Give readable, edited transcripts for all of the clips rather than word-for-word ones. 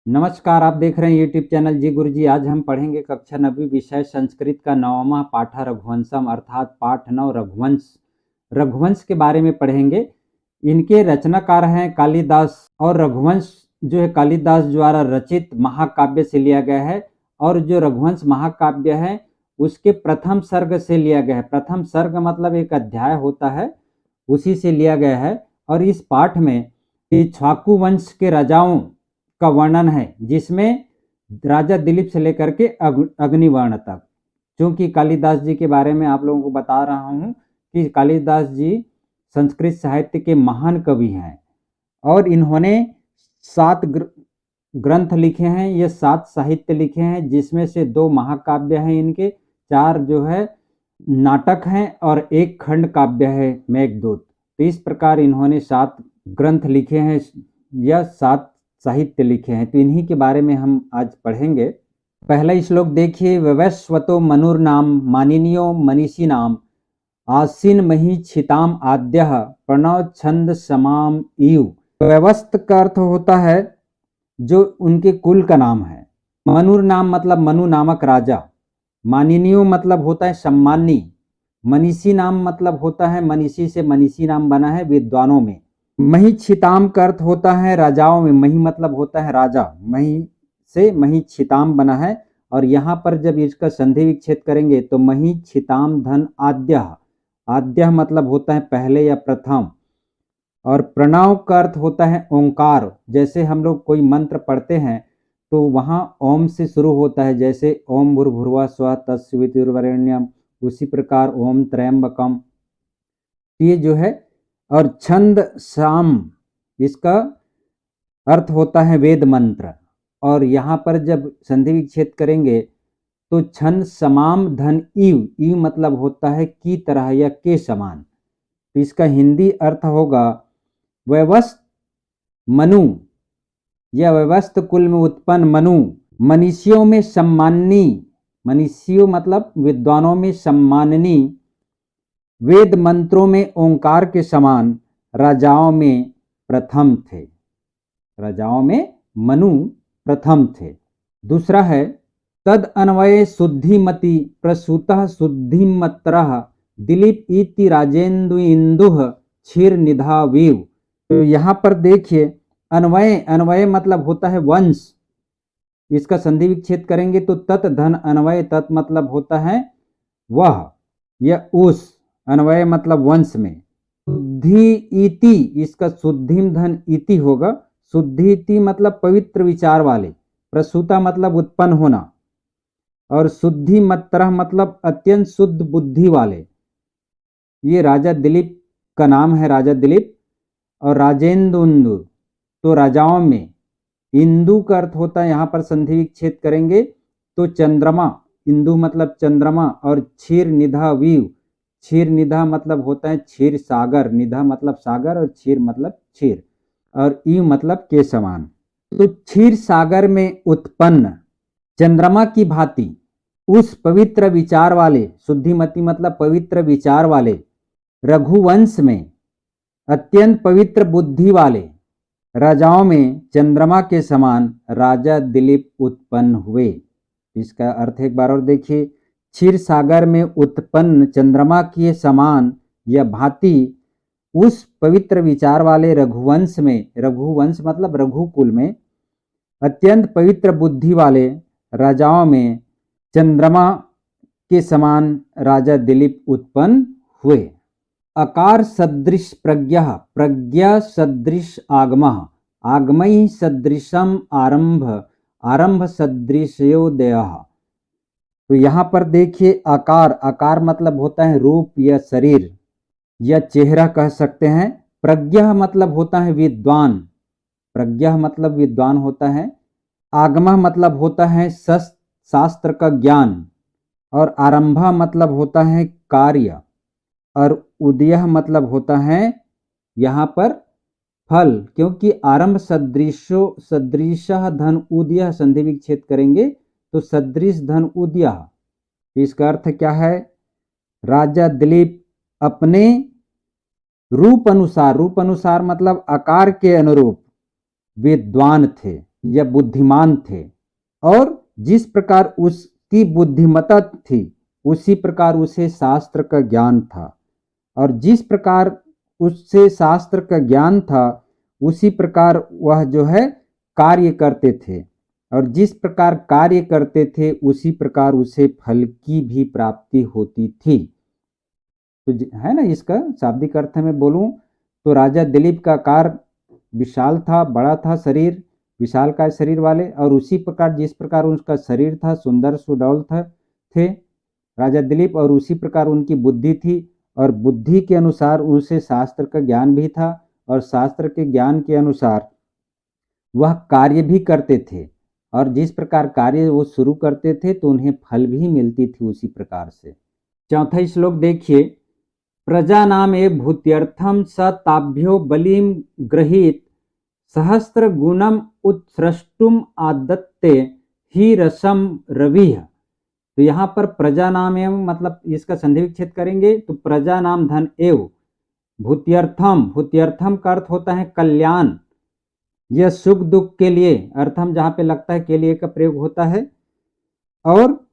नमस्कार, आप देख रहे हैं यूट्यूब चैनल जी गुरुजी। आज हम पढ़ेंगे कक्षा 9वीं विषय संस्कृत का 9वां पाठा रघुवंशम अर्थात पाठ 9 रघुवंश। रघुवंश के बारे में पढ़ेंगे। इनके रचनाकार हैं कालिदास और रघुवंश जो है कालिदास द्वारा रचित महाकाव्य से लिया गया है। और जो रघुवंश महाकाव्य है उसके प्रथम सर्ग से लिया गया है। प्रथम सर्ग मतलब एक अध्याय होता है, उसी से लिया गया है। और इस पाठ में इक्ष्वाकु वंश के राजाओं का वर्णन है, जिसमें राजा दिलीप से लेकर के अग्निवर्ण तक। क्योंकि कालिदास जी के बारे में आप लोगों को बता रहा हूं कि कालिदास जी संस्कृत साहित्य के महान कवि हैं और इन्होंने 7 ग्रंथ लिखे हैं। ये 7 साहित्य लिखे हैं, जिसमें से 2 महाकाव्य हैं इनके, 4 जो है नाटक हैं और 1 खंड काव्य है मेघदूत। तो इस प्रकार इन्होंने 7 ग्रंथ लिखे हैं या 7 साहित्य लिखे हैं। तो इन्हीं के बारे में हम आज पढ़ेंगे। पहला श्लोक देखिए। वैवस्वतो मनुर्नाम मानिनियो मनीषी नाम आसीन मही छिताम आद्य प्रणव छंद समाम इव। वैवस्त का अर्थ होता है जो उनके कुल का नाम है। मनुर नाम मतलब मनु नामक राजा। मानिनियो मतलब होता है सम्मानी। मनीषी नाम मतलब होता है मनीषी से मनीषी नाम बना है विद्वानों में। मही छिताम का अर्थ होता है राजाओं में। मही मतलब होता है राजा, मही से मही छिताम बना है। और यहाँ पर जब इसका संधि विच्छेद करेंगे तो मही छिताम धन आद्य। आद्य मतलब होता है पहले या प्रथम। और प्रणव का अर्थ होता है ओंकार। जैसे हम लोग कोई मंत्र पढ़ते हैं तो वहाँ ओम से शुरू होता है, जैसे ओम भूर्भुवः स्वः तत्सवितुर्वरेण्यम, उसी प्रकार ओम त्र्यंबकम। ये जो है। और छंद साम इसका अर्थ होता है वेद मंत्र। और यहाँ पर जब संधि विच्छेद करेंगे तो छंद समाम धन इव। इव मतलब होता है की तरह या के समान। तो इसका हिंदी अर्थ होगा वैवस्त मनु या वैवस्त कुल में उत्पन्न मनु, मनीषियों में सम्माननी। मनीषियों मतलब विद्वानों में सम्माननी, वेद मंत्रों में ओंकार के समान, राजाओं में प्रथम थे। राजाओं में मनु प्रथम थे। दूसरा है तद अन्वय शुद्धिमति प्रसूतः शुद्धिमत्रः दिलीप इति राजेंदु इंदुः क्षीर निधा वीव। तो यहाँ पर देखिए अन्वय, अन्वय मतलब होता है वंश। इसका संधि विच्छेद करेंगे तो तत् धन अन्वय, तत् मतलब होता है वह या उस, अन्वय मतलब वंश में। शुद्धि इति, इसका शुद्धिम धन इति होगा। शुद्धि इति मतलब पवित्र विचार वाले। प्रसूता मतलब उत्पन्न होना। और शुद्धि मत्रः मतलब अत्यंत शुद्ध बुद्धि वाले। ये राजा दिलीप का नाम है, राजा दिलीप। और राजेंदु इंदु तो राजाओं में। इंदु का अर्थ होता है, यहाँ पर संधि विच्छेद करेंगे तो चंद्रमा। इंदु मतलब चंद्रमा। और क्षीर निधा वीव, क्षीर निधा मतलब होता है क्षीर सागर। निधा मतलब सागर और क्षीर मतलब क्षीर। और ईव मतलब के समान। तो क्षीर सागर में उत्पन्न चंद्रमा की भांति उस पवित्र विचार वाले, शुद्धिमती मतलब पवित्र विचार वाले, रघुवंश में अत्यंत पवित्र बुद्धि वाले राजाओं में चंद्रमा के समान राजा दिलीप उत्पन्न हुए। इसका अर्थ एक बार और देखिए। क्षीर सागर में उत्पन्न चंद्रमा के समान या भांति उस पवित्र विचार वाले रघुवंश में, रघुवंश मतलब रघुकुल में अत्यंत पवित्र बुद्धि वाले राजाओं में चंद्रमा के समान राजा दिलीप उत्पन्न हुए। अकार सदृश प्रज्ञः प्रज्ञा सदृश आगमः आगमैः सदृशम आरंभ आरंभ सदृशयोदयः। तो यहाँ पर देखिए आकार, आकार मतलब होता है रूप या शरीर या चेहरा कह सकते हैं। प्रज्ञा मतलब होता है विद्वान। प्रज्ञा मतलब विद्वान होता है। आगमः मतलब होता है शास्त्र का ज्ञान। और आरंभा मतलब होता है कार्य। और उदयः मतलब होता है यहाँ पर फल, क्योंकि आरंभ सदृशो सदृशः धन उदयः संधि विच्छेद करेंगे तो सदृश धन उदयः। इसका अर्थ क्या है? राजा दिलीप अपने रूप अनुसार, रूप अनुसार मतलब आकार के अनुरूप विद्वान थे। या बुद्धिमान थे, और जिस प्रकार उसकी बुद्धिमत्ता थी उसी प्रकार उसे शास्त्र का ज्ञान था, और जिस प्रकार उससे शास्त्र का ज्ञान था उसी प्रकार वह जो है कार्य करते थे, और जिस प्रकार कार्य करते थे उसी प्रकार उसे फल की भी प्राप्ति होती थी। तो है ना, इसका शाब्दिक अर्थ में बोलूं तो राजा दिलीप का आकार विशाल था, बड़ा था शरीर, विशालकाय शरीर वाले, और उसी प्रकार जिस प्रकार उसका शरीर था सुंदर सुडौल थे राजा दिलीप, और उसी प्रकार उनकी बुद्धि थी, और बुद्धि के अनुसार उसे शास्त्र का ज्ञान भी था, और शास्त्र के ज्ञान के अनुसार वह कार्य भी करते थे, और जिस प्रकार कार्य वो शुरू करते थे तो उन्हें फल भी मिलती थी उसी प्रकार से। चौथा श्लोक देखिए, प्रजानामे भूत्यर्थम स ताभ्यो बलिम गृहीत सहस्त्र गुणम उत्सृष्टुम आदत्ते ही रसम रविह। तो यहाँ पर प्रजा नाम एवं मतलब इसका संधि विच्छेद करेंगे तो प्रजा नाम धन एव, भूत्यर्थम, भूत्यर्थम का अर्थ होता है कल्याण, यह सुख दुख के लिए, अर्थम जहाँ पे लगता है के लिए का प्रयोग होता है, और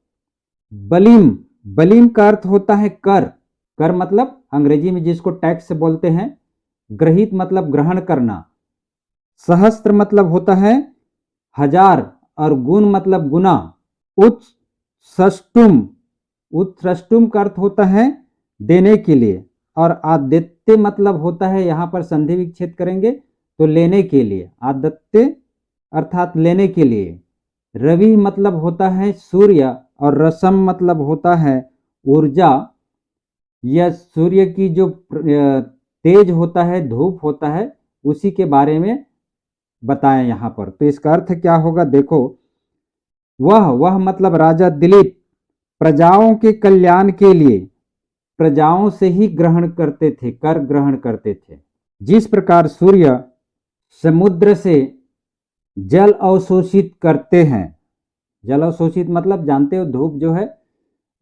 बलिम, बलिम का अर्थ होता है कर, कर मतलब अंग्रेजी में जिसको टैक्स बोलते हैं, ग्रहित मतलब ग्रहण करना, सहस्त्र मतलब होता है हजार, और गुण मतलब गुना, उत्सृष्टुम, उत्सृष्टुम का अर्थ होता है देने के लिए, और आदित्य मतलब होता है, यहाँ पर संधि विच्छेद करेंगे तो लेने के लिए, आदित्य अर्थात लेने के लिए, रवि मतलब होता है सूर्य, और रसम मतलब होता है ऊर्जा, यह सूर्य की जो तेज होता है, धूप होता है, उसी के बारे में बताएं यहाँ पर। तो इसका अर्थ क्या होगा, देखो, वह मतलब राजा दिलीप प्रजाओं के कल्याण के लिए प्रजाओं से ही ग्रहण करते थे, कर ग्रहण करते थे। जिस प्रकार सूर्य समुद्र से जल अवशोषित करते हैं, जल अवशोषित मतलब जानते हो धूप जो है,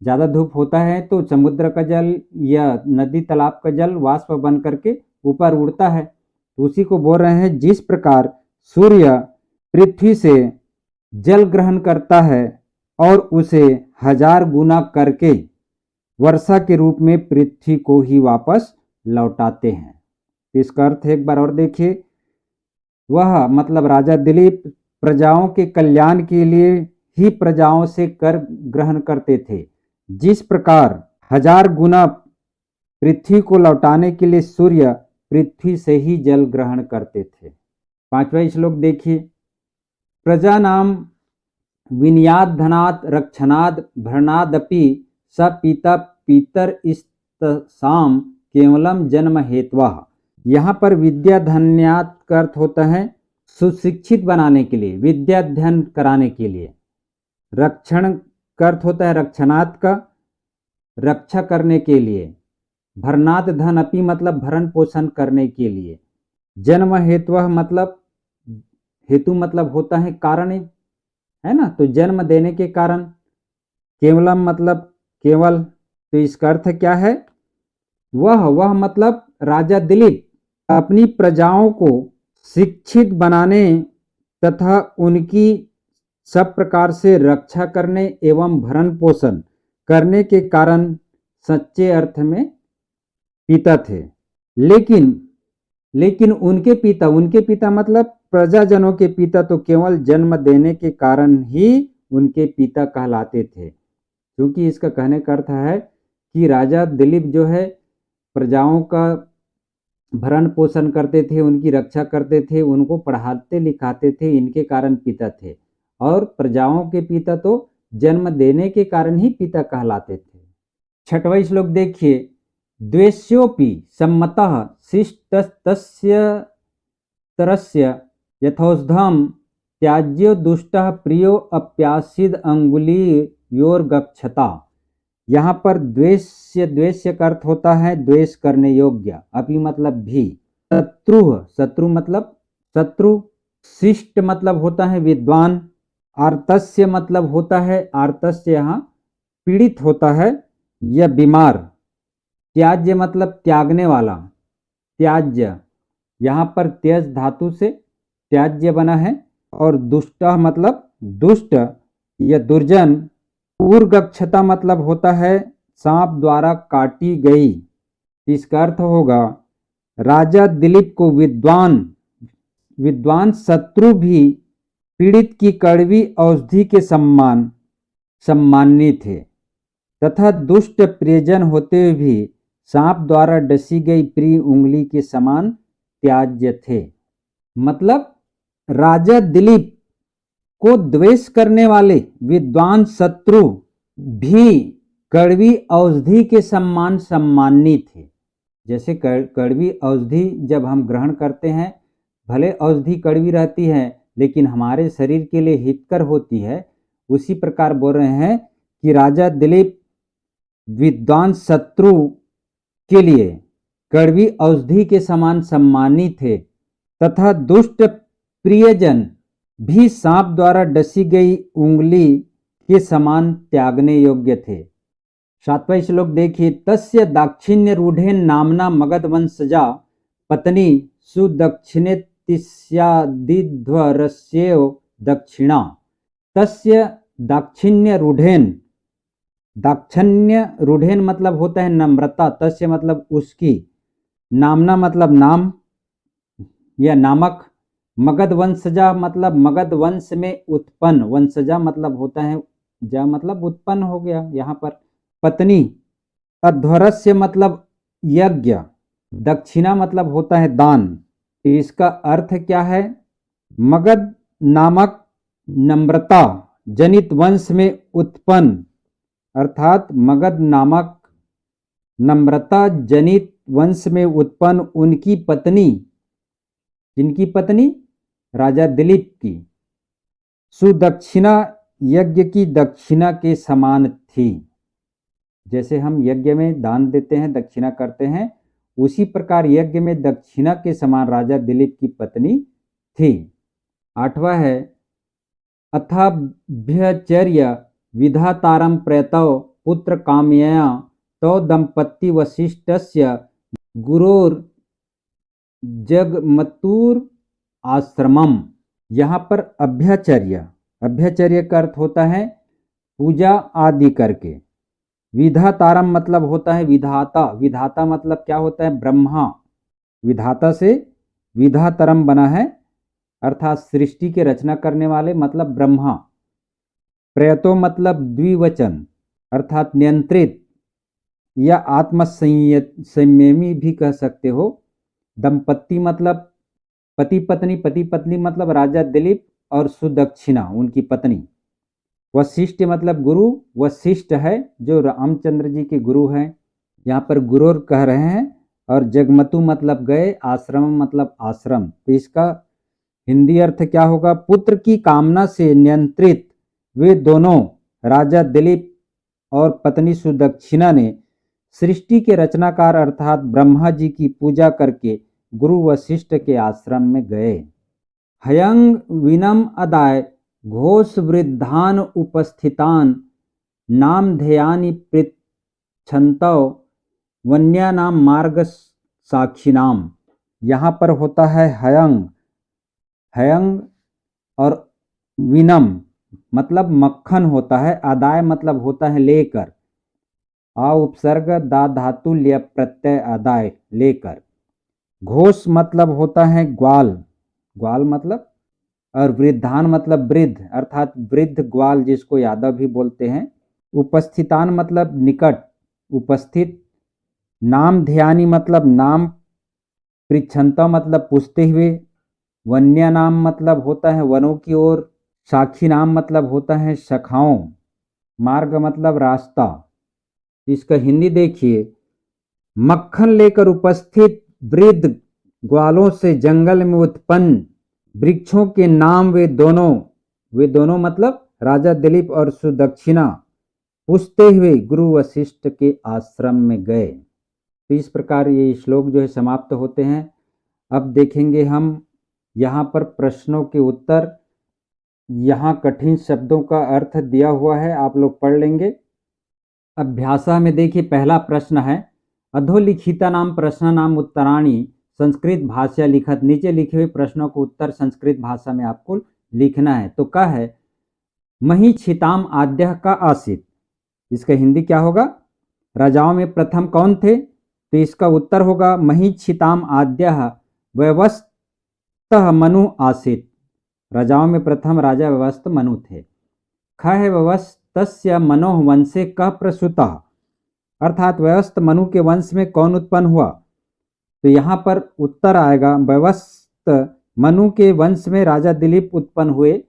ज़्यादा धूप होता है तो समुद्र का जल या नदी तालाब का जल वाष्प बन करके ऊपर उड़ता है, तो उसी को बोल रहे हैं जिस प्रकार सूर्य पृथ्वी से जल ग्रहण करता है और उसे हजार गुना करके वर्षा के रूप में पृथ्वी को ही वापस लौटाते हैं। इसका अर्थ एक बार और देखिए, वह मतलब राजा दिलीप प्रजाओं के कल्याण के लिए ही प्रजाओं से कर ग्रहण करते थे, जिस प्रकार हजार गुना पृथ्वी को लौटाने के लिए सूर्य पृथ्वी से ही जल ग्रहण करते थे। पांचवा श्लोक देखिए, प्रजा नाम विनयाद धनात् रक्षणाद भरणादपि स पिता पितर इस्तसाम केवलम जन्म हेत्वा। यहाँ पर विद्या धन्यात का अर्थ होता है सुशिक्षित बनाने के लिए, विद्या अध्ययन कराने के लिए, रक्षण का अर्थ होता है रक्षणात् का, रक्षा करने के लिए, भरनात् धन अपि मतलब भरण पोषण करने के लिए, जन्म हेतु मतलब हेतु मतलब होता है कारण, है ना, तो जन्म देने के कारण, केवलम मतलब केवल, तो इसका अर्थ क्या है, वह मतलब राजा दिलीप अपनी प्रजाओं को शिक्षित बनाने तथा उनकी सब प्रकार से रक्षा करने एवं भरण पोषण करने के कारण सच्चे अर्थ में पिता थे। लेकिन उनके पिता मतलब प्रजाजनों के पिता तो केवल जन्म देने के कारण ही उनके पिता कहलाते थे, क्योंकि इसका कहने का अर्थ है कि राजा दिलीप जो है प्रजाओं का भरण पोषण करते थे, उनकी रक्षा करते थे, उनको पढ़ाते लिखाते थे, इनके कारण पिता थे, और प्रजाओं के पिता तो जन्म देने के कारण ही पिता कहलाते थे। छठवां श्लोक देखिए, द्वेष्योपि सम्मतः शिष्टस्तस्य तरस्य यथौषधम त्याज्यो दुष्टः प्रियो अप्यासिद अंगुलीयोर्गच्छता। यहाँ पर द्वेष्य का अर्थ होता है द्वेष करने योग्य, अपि मतलब भी, शत्रु मतलब शत्रु, शिष्ट मतलब होता है विद्वान, आर्तस्य मतलब होता है, आर्तस्य यहाँ पीड़ित होता है या बीमार, त्याज्य मतलब त्यागने वाला, त्याज्य यहाँ पर त्यज धातु से त्याज्य बना है, और दुष्टः मतलब दुष्ट या दुर्जन। उर्गक्षता मतलब होता है सांप द्वारा काटी गई। इसका अर्थ होगा राजा दिलीप को विद्वान शत्रु भी पीड़ित की कड़वी औषधि के सम्मानित थे तथा दुष्ट प्रियजन होते हुए भी सांप द्वारा डसी गई प्रिय उंगली के समान त्याज्य थे। मतलब राजा दिलीप को द्वेष करने वाले विद्वान शत्रु भी कड़वी औषधि के समान सम्मानित थे। जैसे कड़वी औषधि जब हम ग्रहण करते हैं, भले औषधि कड़वी रहती है लेकिन हमारे शरीर के लिए हितकर होती है, उसी प्रकार बोल रहे हैं कि राजा दिलीप विद्वान शत्रु के लिए कड़वी औषधि के समान सम्मानित थे तथा दुष्ट प्रियजन भी सांप द्वारा डसी गई उंगली के समान त्यागने योग्य थे। 7वां श्लोक देखिए। तस्य दाक्षिण्य रूढ़ेन नामना मगध वंशजा पत्नी सुदक्षिणेतिस्यादिध्वरस्येव दक्षिणा। तस्य दाक्षिण्य रूढ़ेन मतलब होता है नम्रता। तस्य मतलब उसकी, नामना मतलब नाम या नामक, मगध वंशजा मतलब मगध वंश में उत्पन्न, वंशजा मतलब होता है जा मतलब उत्पन्न हो गया यहाँ पर। पत्नी, अध्वरस्य मतलब यज्ञ, दक्षिणा मतलब होता है दान। इसका अर्थ क्या है? मगध नामक नम्रता जनित वंश में उत्पन्न, अर्थात मगध नामक नम्रता जनित वंश में उत्पन्न उनकी पत्नी, जिनकी पत्नी राजा दिलीप की, सुदक्षिणा यज्ञ की दक्षिणा के समान थी। जैसे हम यज्ञ में दान देते हैं, दक्षिणा करते हैं, उसी प्रकार यज्ञ में दक्षिणा के समान राजा दिलीप की पत्नी थी। 8वां है अथाभ्यचर्य विधातारं प्रयतौ पुत्र कामयया तौ दंपति वसिष्ठस्य गुरोर जगमतुर आश्रमम। यहाँ पर अभ्यचर्य का अर्थ होता है पूजा आदि करके। विधातारम मतलब होता है विधाता। विधाता मतलब क्या होता है? ब्रह्मा। विधाता से विधातरम बना है, अर्थात सृष्टि के रचना करने वाले मतलब ब्रह्मा। प्रयतो मतलब द्विवचन, अर्थात नियंत्रित या आत्मसंयमी भी कह सकते हो। दंपति मतलब पति पत्नी, पति पत्नी मतलब राजा दिलीप और सुदक्षिणा उनकी पत्नी। वशिष्ठ मतलब गुरु, वशिष्ठ है जो रामचंद्र जी के गुरु हैं, यहाँ पर गुरु कह रहे हैं। और जगमतु मतलब गए, आश्रम मतलब आश्रम। तो इसका हिंदी अर्थ क्या होगा? पुत्र की कामना से नियंत्रित वे दोनों राजा दिलीप और पत्नी सुदक्षिणा ने सृष्टि के रचनाकार अर्थात ब्रह्मा जी की पूजा करके गुरु वशिष्ठ के आश्रम में गए। हयंग विनम अदाय घोष वृद्धान उपस्थितान नाम ध्ययानि पृच्छन्तौ वन्यानाम मार्ग साक्षिनाम। यहाँ पर होता है हयंग और विनम मतलब मक्खन होता है, आदाय मतलब होता है लेकर, आ उपसर्ग दा धातु ल्य प्रत्यय आदाय लेकर। घोष मतलब होता है ग्वाल मतलब, और वृद्धान मतलब वृद्ध, अर्थात वृद्ध ग्वाल जिसको यादव भी बोलते हैं। उपस्थितान मतलब निकट, उपस्थित। नाम ध्यानी मतलब नाम, पृच्छन्ता मतलब पूछते हुए, वन्य नाम मतलब होता है वनों की ओर, साक्षी नाम मतलब होता है सखाओं, मार्ग मतलब रास्ता। इसका हिंदी देखिए। मक्खन लेकर उपस्थित वृद्ध ग्वालों से जंगल में उत्पन्न वृक्षों के नाम वे दोनों मतलब राजा दिलीप और सुदक्षिणा पूछते हुए गुरु वशिष्ठ के आश्रम में गए। तो इस प्रकार ये श्लोक जो है समाप्त होते हैं। अब देखेंगे हम यहाँ पर प्रश्नों के उत्तर। यहाँ कठिन शब्दों का अर्थ दिया हुआ है, आप लोग पढ़ लेंगे। अभ्यासा में देखिए पहला प्रश्न है अधोलिखिता नाम प्रश्न नाम उत्तराणी संस्कृत भाषा लिखत। नीचे लिखे हुए प्रश्नों को उत्तर संस्कृत भाषा में आपको लिखना है। तो क्या है, महीक्षिताम आद्य का आसित, इसका हिंदी क्या होगा, राजाओं में प्रथम कौन थे, तो इसका उत्तर होगा महीक्षिताम आद्य व्यवस्थ मनु आसित, राजाओं में प्रथम राजा व्यवस्थ मनु थे। ख है व्यवस्थस्य मनोह वंशे कह प्रसूतः, अर्थात व्यवस्थ मनु के वंश में कौन उत्पन्न हुआ, तो यहाँ पर उत्तर आएगा व्यवस्थ मनु के वंश में राजा दिलीप उत्पन्न हुए।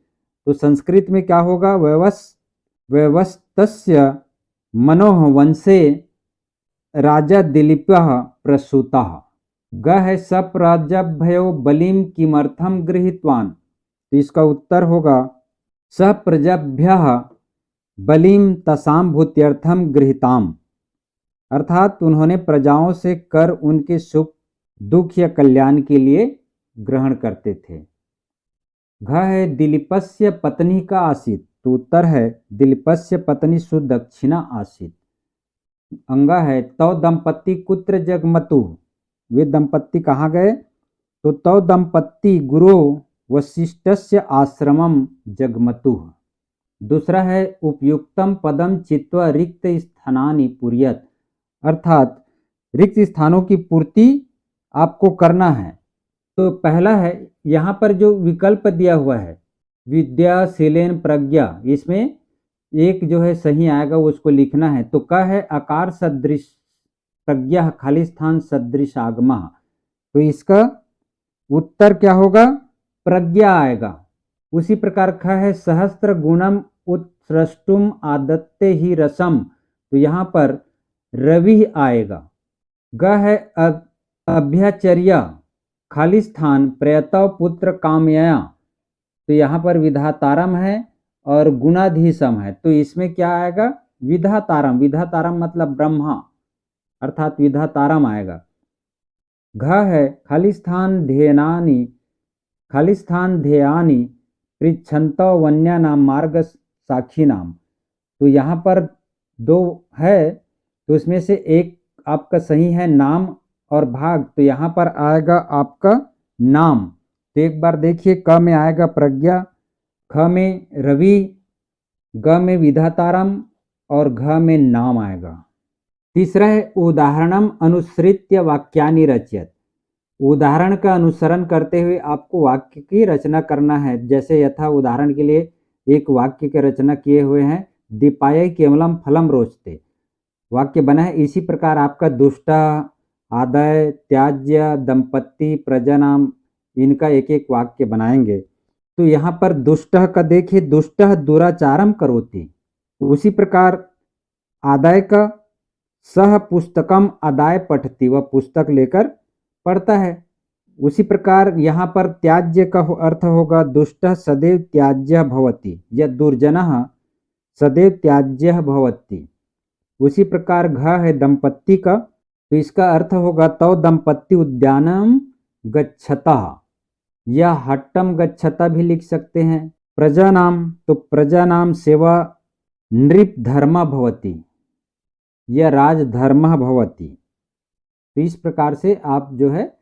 तो संस्कृत में क्या होगा, व्यवस्थस्य मनोह वंशे राजा दिलीपः प्रसूतः। ग है सप्रजभ्यो बलिम किमर्थम गृहीतवान, तो इसका उत्तर होगा सप्रजभ्यः बलिम तसाम भूत्यर्थम गृहीताम, अर्थात उन्होंने प्रजाओं से कर उनके सुख दुख या कल्याण के लिए ग्रहण करते थे। घ है दिलीपस्य पत्नी का आसित, तो उत्तर है दिलीपस्य पत्नी सुदक्षिणा आसित। अंगा है तौ दंपत्ति कुत्र जगमतु, वे दंपत्ति कहाँ गए, तो तौ दंपत्ति गुरु वशिष्ठस्य आश्रमम जगमतु। दूसरा है उपयुक्तम पदम चित्वा रिक्त स्थानानि पूर्यत, अर्थात रिक्त स्थानों की पूर्ति आपको करना है। तो पहला है यहाँ पर जो विकल्प दिया हुआ है विद्या शीलेन प्रज्ञा, इसमें एक जो है सही आएगा उसको लिखना है। तो क्या है आकार सदृश प्रज्ञा खाली स्थान सदृश आगमा, तो इसका उत्तर क्या होगा, प्रज्ञा आएगा। उसी प्रकार ख है सहस्त्र गुणम उत्सृष्टुम आदत्ते ही रसम, तो यहाँ पर रवि आएगा। ग है अभ्याचर्या खाली स्थान प्रयतव पुत्र कामया, तो यहाँ पर विधातारम है और गुणाधीशम है, तो इसमें क्या आएगा विधातारम, विधातारम मतलब ब्रह्मा अर्थात विधातारम आएगा। घ है खाली स्थान ध्येयानि, खाली स्थान ध्येयानि पृच्छन्तौ वन्या नाम मार्ग साक्षी नाम, तो यहाँ पर दो है तो उसमें से एक आपका सही है नाम और भाग, तो यहाँ पर आएगा आपका नाम। तो एक बार देखिए क में आएगा प्रज्ञा, ख में रवि, ग में विधातारम और घ में नाम आएगा। तीसरा है उदाहरणम अनुसृत्य वाक्यानि रचयत, उदाहरण का अनुसरण करते हुए आपको वाक्य की रचना करना है। जैसे यथा उदाहरण के लिए एक वाक्य की रचना किए हुए हैं दीपाय केवलम फलम रोचते, वाक्य बना है। इसी प्रकार आपका दुष्ट आदाय त्याज्य दंपत्ति प्रजनाम, इनका एक एक वाक्य बनाएंगे। तो यहाँ पर दुष्ट का देखिए दुष्ट दुराचारम करोति, उसी प्रकार आदाय का सह पुस्तकम आदाय पठती, वह पुस्तक लेकर पढ़ता है। उसी प्रकार यहाँ पर त्याज्य का अर्थ होगा दुष्ट सदैव त्याज्य भवति या दुर्जनः सदैव त्याज्य भवति। उसी प्रकार घ है दंपत्ति का, तो इसका अर्थ होगा तौ दंपत्ति उद्यानम गच्छता या हट्टम गच्छता भी लिख सकते हैं। प्रजा नाम, तो प्रजा नाम सेवा नृप धर्म भवति या राजधर्म भवति। तो इस प्रकार से आप जो है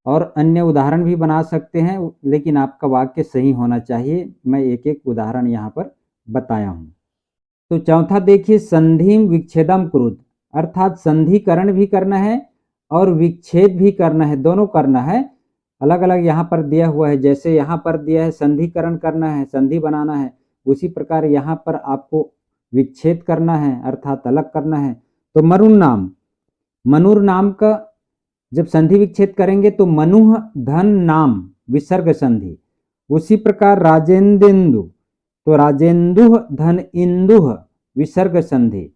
और अन्य उदाहरण भी बना सकते हैं, लेकिन आपका वाक्य सही होना चाहिए। मैं एक एक उदाहरण यहाँ पर बताया हूँ। तो चौथा देखिए संधिम विच्छेदम कुरुत, अर्थात संधिकरण भी करना है और विच्छेद भी करना है, दोनों करना है। अलग अलग यहाँ पर दिया हुआ है, जैसे यहाँ पर दिया है संधिकरण करना है, संधि बनाना है, उसी प्रकार यहाँ पर आपको विच्छेद करना है अर्थात अलग करना है। तो मरुन नाम, मनुर नाम का जब संधि विच्छेद करेंगे तो मनुह धन नाम विसर्ग संधि। उसी प्रकार राजेंद्रेन्दु, तो राजेंदुह धन इंदुह विसर्ग संधि।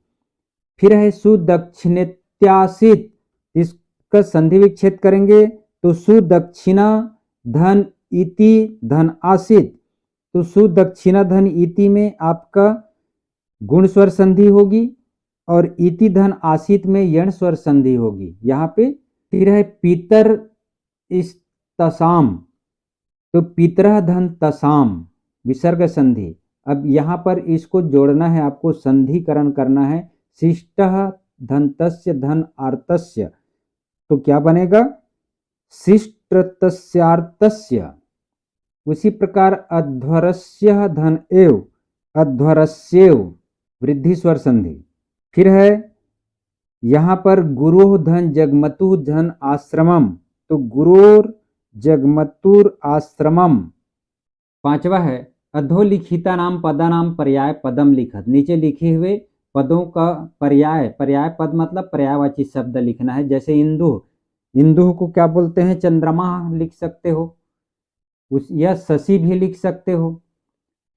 फिर है सुदक्षिणेत्यासित, इसका संधि विच्छेद करेंगे तो सुदक्षिणा धन इति धन आसित, तो सुदक्षिणा धन इति में आपका गुण स्वर संधि होगी और इति धन आसित में यण स्वर संधि होगी यहाँ पे। फिर है पितर इस तसाम, तो पितरह धन तसाम विसर्ग संधि। अब यहाँ पर इसको जोड़ना है, आपको संधिकरण करना है। शिष्टः धनतस्य धन आर्तस्य, तो क्या बनेगा शिष्टतस्यार्तस्य, उसी प्रकार अध्वरस्य धन एव, अध्वरस्येव वृद्धि स्वर संधि। फिर है यहाँ पर गुरु धन जगमतु धन आश्रमम, तो गुरुर जगमतुर आश्रमम। पांचवा है अधोलिखिता नाम पदा नाम पर्याय पदम लिखत, नीचे लिखे हुए पदों का पर्याय, पर्याय पद मतलब पर्यायवाची शब्द लिखना है। जैसे इंदु, इंदु को क्या बोलते हैं? चंद्रमा लिख सकते हो, या शशि भी लिख सकते हो।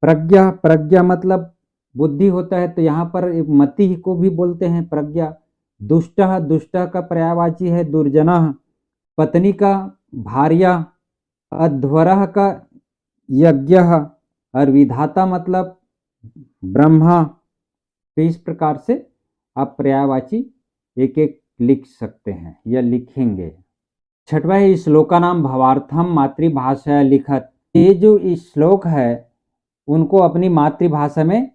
प्रज्ञा, प्रज्ञा मतलब बुद्धि होता है, तो यहाँ पर मति को भी बोलते हैं प्रज्ञा। दुष्टः, दुष्टः का पर्यायवाची है दुर्जनः। पत्नी का भार्या, अध्वरः का यज्ञः, और विधाता मतलब ब्रह्मा। तो इस प्रकार से आप पर्यायवाची एक एक लिख सकते हैं या लिखेंगे। छठवा है श्लोका नाम भावार्थम मातृभाषा लिखत। ये जो श्लोक है उनको अपनी मातृभाषा में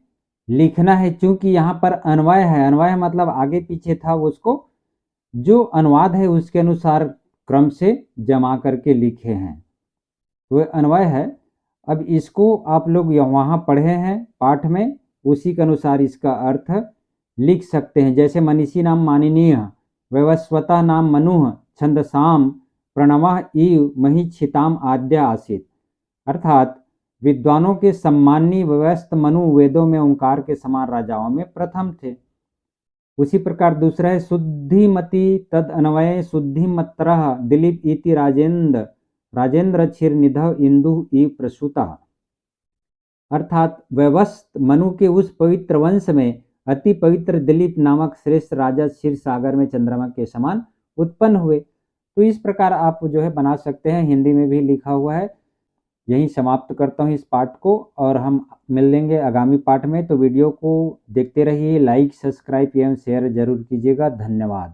लिखना है, क्योंकि यहाँ पर अन्वय है। अन्वय मतलब आगे पीछे था, उसको जो अनुवाद है उसके अनुसार क्रम से जमा करके लिखे हैं, तो अन्वय है। अब इसको आप लोग वहाँ पढ़े हैं पाठ में, उसी के अनुसार इसका अर्थ लिख सकते हैं। जैसे मनीषी नाम माननीय, वैवस्वता नाम मनुः, छंदसाम प्रणवः इव महिक्षिताम आद्य आसीत। अर्थात विद्वानों के सम्मानी व्यवस्थ मनु वेदों में ओंकार के समान राजाओं में प्रथम थे। उसी प्रकार दूसरा है शुद्धिमति तद अन्वय शुद्धिमत्रः दिलीप इति राजेंद्र, राजेंद्र क्षीर निधव इंदु इव प्रसूता। अर्थात व्यवस्थ मनु के उस पवित्र वंश में अति पवित्र दिलीप नामक श्रेष्ठ राजा क्षीर सागर में चंद्रमा के समान उत्पन्न हुए। तो इस प्रकार आप जो है बना सकते हैं, हिंदी में भी लिखा हुआ है। यहीं समाप्त करता हूँ इस पाठ को, और हम मिल लेंगे आगामी पाठ में। तो वीडियो को देखते रहिए, लाइक सब्सक्राइब एवं शेयर जरूर कीजिएगा। धन्यवाद।